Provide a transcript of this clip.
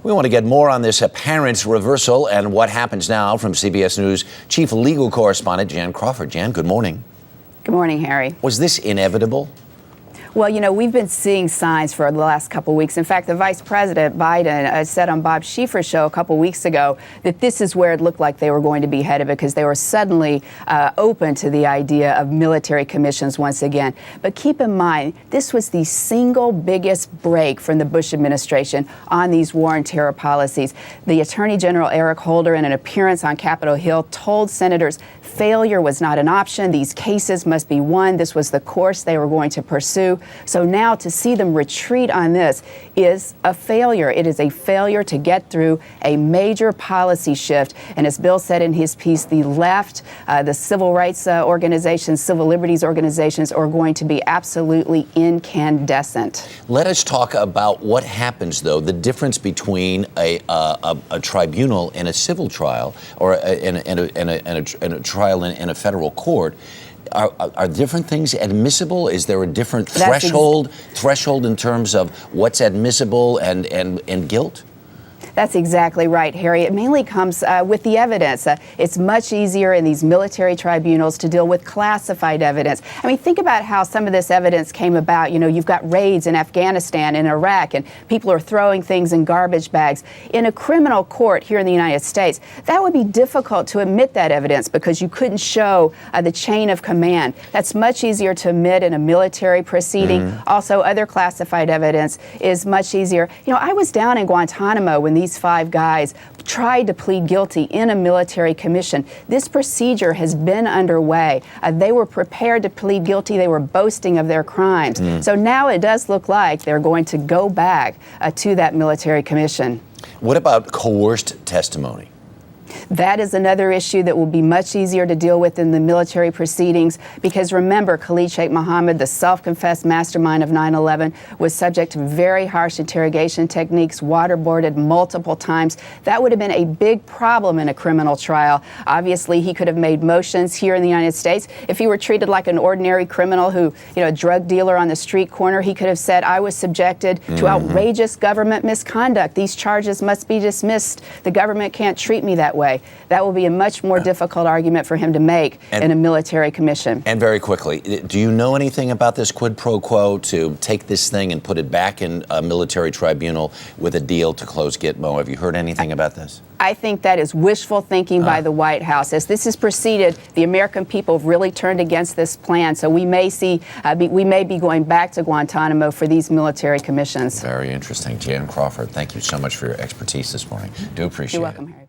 We want to get more on this apparent reversal and what happens now from CBS News chief legal correspondent Jan Crawford. Jan, good morning. Good morning, Harry. Was this inevitable? Well, you know, we've been seeing signs for the last couple of weeks. In fact, the Vice President Biden said on Bob Schieffer's show a couple of weeks ago that this is where it looked like they were going to be headed because they were suddenly open to the idea of military commissions once again. But keep in mind, this was the single biggest break from the Bush administration on these war and terror policies. The Attorney General Eric Holder, in an appearance on Capitol Hill, told senators failure was not an option. These cases must be won. This was the course they were going to pursue. So now to see them retreat on this is a failure. It is a failure to get through a major policy shift. And as Bill said in his piece, the left, the civil rights organizations, civil liberties organizations are going to be absolutely incandescent. Let us talk about what happens, though, the difference between a tribunal and a civil trial or a trial in a federal court. Are different things admissible? Is there a different threshold in terms of what's admissible and guilt? That's exactly right, Harry. It mainly comes with the evidence. It's much easier in these military tribunals to deal with classified evidence. I mean, think about how some of this evidence came about. You know, you've got raids in Afghanistan and Iraq, and people are throwing things in garbage bags. In a criminal court here in the United States, that would be difficult to admit that evidence because you couldn't show the chain of command. That's much easier to admit in a military proceeding. Also, other classified evidence is much easier. You know, I was down in Guantanamo when these 5 guys tried to plead guilty in a military commission. This procedure has been underway. They were prepared to plead guilty. They were boasting of their crimes. So now it does look like they're going to go back to that military commission. What about coerced testimony? That is another issue that will be much easier to deal with in the military proceedings because remember, Khalid Sheikh Mohammed, the self-confessed mastermind of 9/11, was subject to very harsh interrogation techniques, waterboarded multiple times. That would have been a big problem in a criminal trial. Obviously, he could have made motions here in the United States. If he were treated like an ordinary criminal who, you know, a drug dealer on the street corner, he could have said, I was subjected to outrageous government misconduct. These charges must be dismissed. The government can't treat me that way. That will be a much more difficult argument for him to make in a military commission. And very quickly, do you know anything about this quid pro quo to take this thing and put it back in a military tribunal with a deal to close Gitmo? Have you heard anything about this? I think that is wishful thinking by the White House. As this has proceeded, the American people have really turned against this plan. So we may see, we may be going back to Guantanamo for these military commissions. Very interesting. Jan Crawford, thank you so much for your expertise this morning. Do appreciate it. You're welcome, Harry.